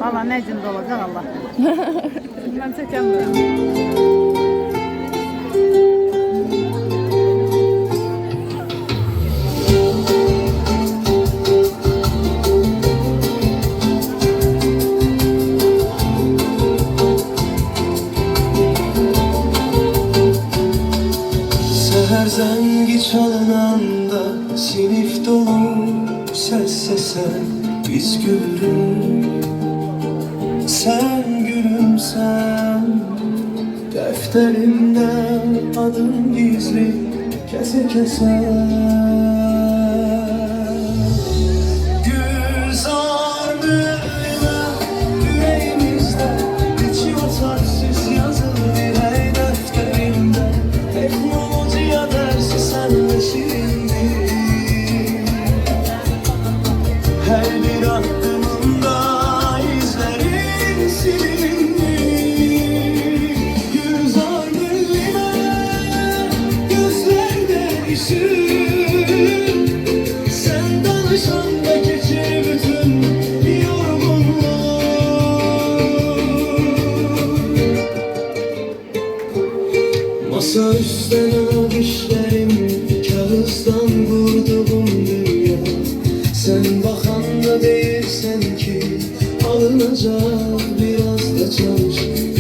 Valla ne cinde olacak Allah. Ben çekemiyorum. Seher zengi çalınanda sinif dolu ses sese biz gülürüm. Sen gülümsen defterimde adın gizli kese kese. Gülzar mühürle yüreğimizde içi otaksız yazılı dilek defterimde. Teknolojiye dersi senle şirindir. Her bir aklımda izlerin silindi. Gülzar gülüne gözlerde ışık. Sen danışanda geçer bütün yorgunluğum. Masa üstüne düşlerim kağıttan vurduğum dünya. Sen bakanda değilsen ki alınacak biraz da çalış.